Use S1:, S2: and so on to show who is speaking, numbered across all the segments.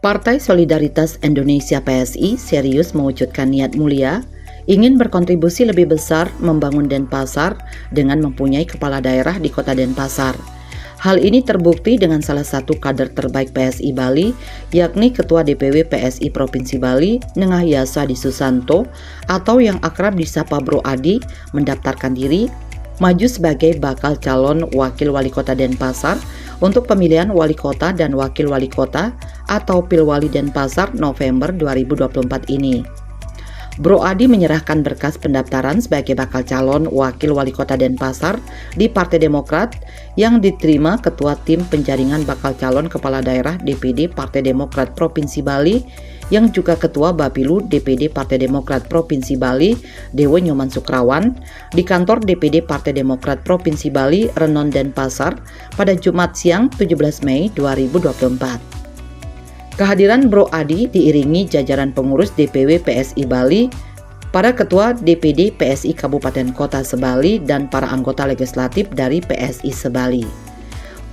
S1: Partai Solidaritas Indonesia (PSI) serius mewujudkan niat mulia, ingin berkontribusi lebih besar membangun Denpasar dengan mempunyai kepala daerah di kota Denpasar. Hal ini terbukti dengan salah satu kader terbaik PSI Bali, yakni Ketua DPW PSI Provinsi Bali, Nengah Yasadi Susanto, atau yang akrab disapa Bro Adi, mendaftarkan diri maju sebagai bakal calon wakil wali kota Denpasar untuk pemilihan wali kota dan wakil wali kota atau Pilwali Denpasar November 2024 ini. Bro Adi menyerahkan berkas pendaftaran sebagai bakal calon wakil wali kota Denpasar di Partai Demokrat yang diterima Ketua Tim Penjaringan Bakal Calon Kepala Daerah DPD Partai Demokrat Provinsi Bali yang juga Ketua Bapilu DPD Partai Demokrat Provinsi Bali Dewo Nyoman Sukrawan di kantor DPD Partai Demokrat Provinsi Bali Renon Denpasar pada Jumat siang 17 Mei 2024. Kehadiran Bro Adi diiringi jajaran pengurus DPW PSI Bali, para ketua DPD PSI Kabupaten Kota Sebali, dan para anggota legislatif dari PSI Sebali.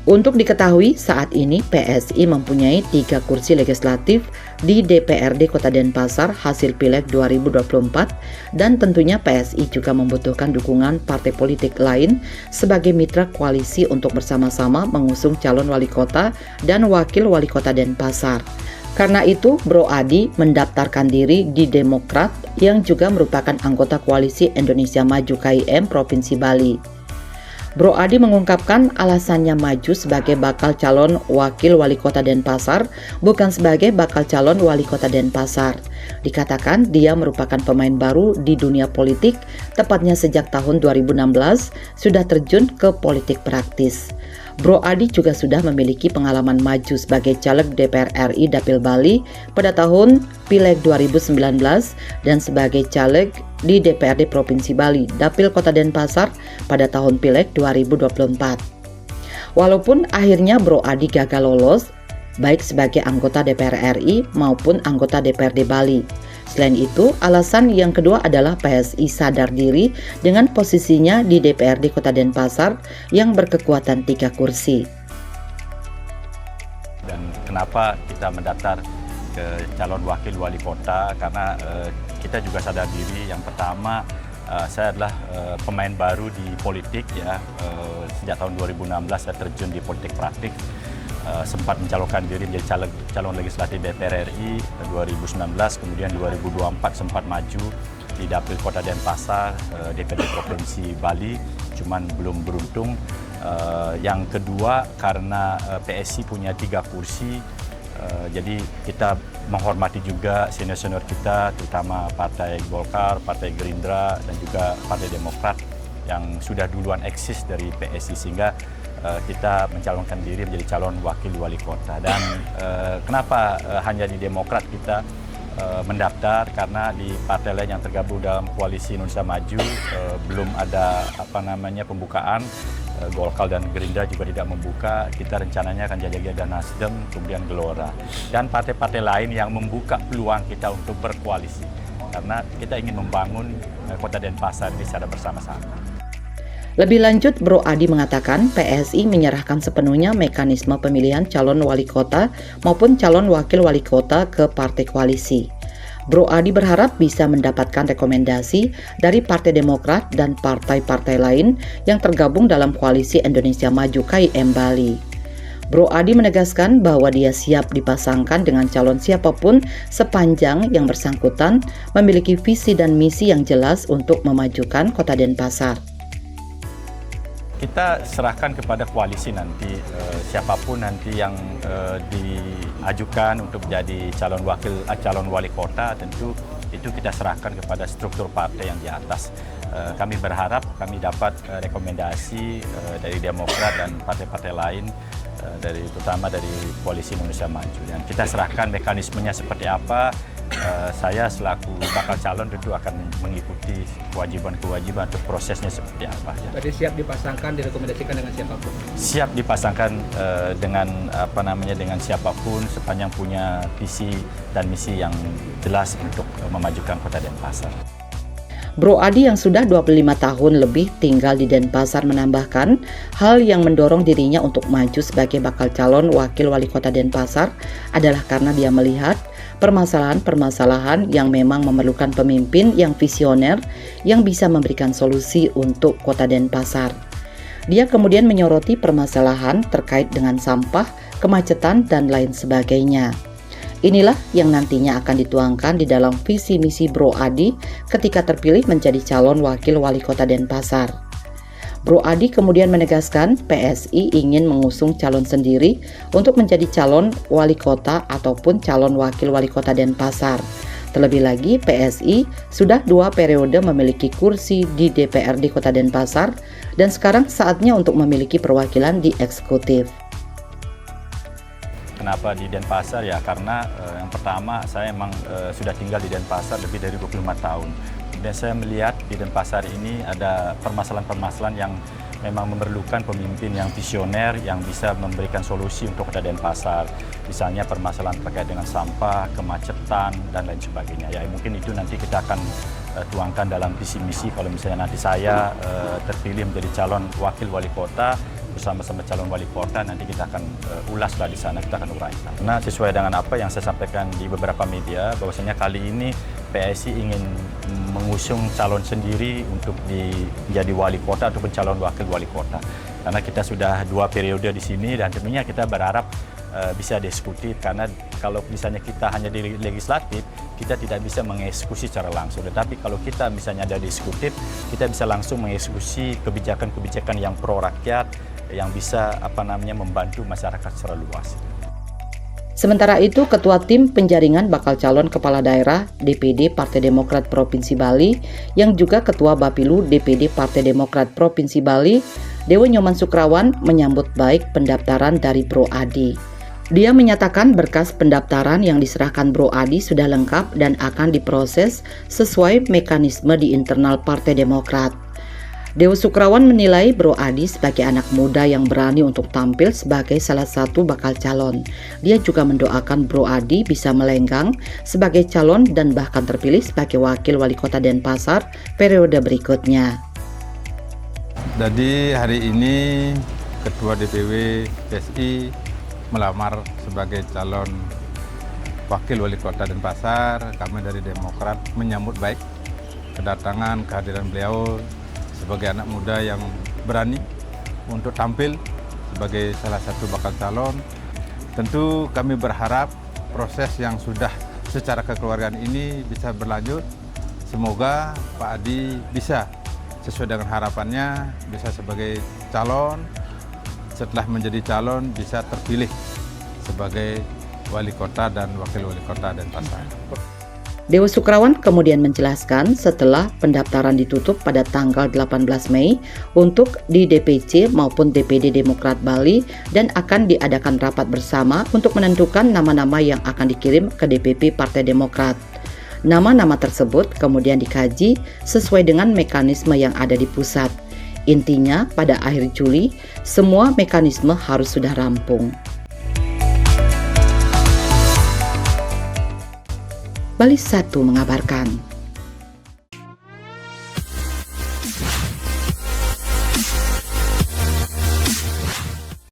S1: Untuk diketahui, saat ini PSI mempunyai 3 kursi legislatif di DPRD Kota Denpasar hasil Pileg 2024 dan tentunya PSI juga membutuhkan dukungan partai politik lain sebagai mitra koalisi untuk bersama-sama mengusung calon wali kota dan wakil wali kota Denpasar. Karena itu, Bro Adi mendaftarkan diri di Demokrat yang juga merupakan anggota koalisi Indonesia Maju KIM Provinsi Bali. Bro Adi mengungkapkan alasannya maju sebagai bakal calon wakil wali kota Denpasar, bukan sebagai bakal calon wali kota Denpasar. Dikatakan dia merupakan pemain baru di dunia politik, tepatnya sejak tahun 2016 sudah terjun ke politik praktis. Bro Adi juga sudah memiliki pengalaman maju sebagai caleg DPR RI Dapil Bali pada tahun Pileg 2019 dan sebagai caleg di DPRD Provinsi Bali Dapil Kota Denpasar pada tahun Pileg 2024. Walaupun akhirnya Bro Adi gagal lolos baik sebagai anggota DPR RI maupun anggota DPRD Bali. Selain itu, alasan yang kedua adalah PSI sadar diri dengan posisinya di DPRD Kota Denpasar yang berkekuatan 3 kursi.
S2: Dan kenapa kita mendaftar ke calon wakil wali kota? Karena kita juga sadar diri. Yang pertama, saya adalah pemain baru di politik ya. Sejak tahun 2016 saya terjun di politik praktik. Sempat mencalonkan diri menjadi calon legislatif DPR RI 2019, kemudian 2024 sempat maju di Dapil Kota Denpasar DPD Provinsi Bali, cuman belum beruntung. Yang kedua karena PSI punya 3 kursi, jadi kita menghormati juga senior-senior kita, terutama Partai Golkar, Partai Gerindra, dan juga Partai Demokrat yang sudah duluan eksis dari PSI, sehingga kita mencalonkan diri menjadi calon wakil wali kota. Dan kenapa hanya di Demokrat kita mendaftar? Karena di partai lain yang tergabung dalam koalisi Indonesia Maju belum ada pembukaan. Golkar dan Gerindra juga tidak membuka. Kita rencananya akan jadi ada Nasdem, kemudian Gelora, dan partai-partai lain yang membuka peluang kita untuk berkoalisi. Karena kita ingin membangun kota Denpasar ini secara bersama-sama.
S1: Lebih lanjut, Bro Adi mengatakan PSI menyerahkan sepenuhnya mekanisme pemilihan calon wali kota maupun calon wakil wali kota ke partai koalisi. Bro Adi berharap bisa mendapatkan rekomendasi dari Partai Demokrat dan partai-partai lain yang tergabung dalam koalisi Indonesia Maju KIM Bali. Bro Adi menegaskan bahwa dia siap dipasangkan dengan calon siapapun sepanjang yang bersangkutan memiliki visi dan misi yang jelas untuk memajukan kota Denpasar.
S2: Kita serahkan kepada koalisi nanti, siapapun nanti yang diajukan untuk menjadi calon wali kota, tentu itu kita serahkan kepada struktur partai yang di atas. Kami berharap kami dapat rekomendasi dari Demokrat dan partai-partai lain, terutama dari koalisi Indonesia Maju. Dan kita serahkan mekanismenya seperti apa. Saya selaku bakal calon tentu akan mengikuti kewajiban-kewajiban untuk prosesnya seperti apa. Ya.
S3: Berarti siap dipasangkan, direkomendasikan dengan siapapun?
S2: Siap dipasangkan dengan siapapun sepanjang punya visi dan misi yang jelas untuk memajukan kota Denpasar.
S1: Bro Adi yang sudah 25 tahun lebih tinggal di Denpasar menambahkan, hal yang mendorong dirinya untuk maju sebagai bakal calon wakil wali kota Denpasar adalah karena dia melihat permasalahan-permasalahan yang memang memerlukan pemimpin yang visioner yang bisa memberikan solusi untuk kota Denpasar. Dia kemudian menyoroti permasalahan terkait dengan sampah, kemacetan, dan lain sebagainya. Inilah yang nantinya akan dituangkan di dalam visi misi Bro Adi ketika terpilih menjadi calon wakil wali kota Denpasar. Bro Adi kemudian menegaskan PSI ingin mengusung calon sendiri untuk menjadi calon wali kota ataupun calon wakil wali kota Denpasar. Terlebih lagi PSI sudah 2 periode memiliki kursi di DPRD Kota Denpasar dan sekarang saatnya untuk memiliki perwakilan di eksekutif.
S2: Kenapa di Denpasar ya? Karena yang pertama saya emang sudah tinggal di Denpasar lebih dari 25 tahun. Dan saya melihat di Denpasar ini ada permasalahan-permasalahan yang memang memerlukan pemimpin yang visioner yang bisa memberikan solusi untuk kota Denpasar. Misalnya permasalahan terkait dengan sampah, kemacetan, dan lain sebagainya. Ya mungkin itu nanti kita akan tuangkan dalam visi misi kalau misalnya nanti saya terpilih menjadi calon wakil wali kota bersama-sama calon wali kota, nanti kita akan ulaslah di sana, kita akan uraikan. Nah, sesuai dengan apa yang saya sampaikan di beberapa media, bahwasanya kali ini PSI ingin mengusung calon sendiri untuk menjadi wali kota ataupun calon wakil wali kota. Karena kita sudah 2 periode di sini dan tentunya kita berharap bisa dieksekutif, karena kalau misalnya kita hanya di legislatif, kita tidak bisa mengeksekusi secara langsung. Tetapi kalau kita misalnya ada di eksekutif, kita bisa langsung mengeksekusi kebijakan-kebijakan yang pro rakyat, yang bisa membantu masyarakat secara luas.
S1: Sementara itu, Ketua Tim Penjaringan Bakal Calon Kepala Daerah DPD Partai Demokrat Provinsi Bali yang juga Ketua Bapilu DPD Partai Demokrat Provinsi Bali, Dewo Nyoman Sukrawan menyambut baik pendaftaran dari Bro Adi. Dia menyatakan berkas pendaftaran yang diserahkan Bro Adi sudah lengkap dan akan diproses sesuai mekanisme di internal Partai Demokrat. Dewo Sukrawan menilai Bro Adi sebagai anak muda yang berani untuk tampil sebagai salah satu bakal calon. Dia juga mendoakan Bro Adi bisa melenggang sebagai calon dan bahkan terpilih sebagai wakil wali kota Denpasar periode berikutnya.
S4: Jadi hari ini Ketua DPW PSI melamar sebagai calon wakil wali kota Denpasar. Kami dari Demokrat menyambut baik kedatangan kehadiran beliau sebagai anak muda yang berani untuk tampil sebagai salah satu bakal calon. Tentu kami berharap proses yang sudah secara kekeluargaan ini bisa berlanjut. Semoga Pak Adi bisa sesuai dengan harapannya, bisa sebagai calon, setelah menjadi calon bisa terpilih sebagai wali kota dan wakil wali kota Denpasar.
S1: Dewo Sukrawan kemudian menjelaskan setelah pendaftaran ditutup pada tanggal 18 Mei untuk di DPC maupun DPD Demokrat Bali dan akan diadakan rapat bersama untuk menentukan nama-nama yang akan dikirim ke DPP Partai Demokrat. Nama-nama tersebut kemudian dikaji sesuai dengan mekanisme yang ada di pusat. Intinya pada akhir Juli semua mekanisme harus sudah rampung. Bali 1 mengabarkan.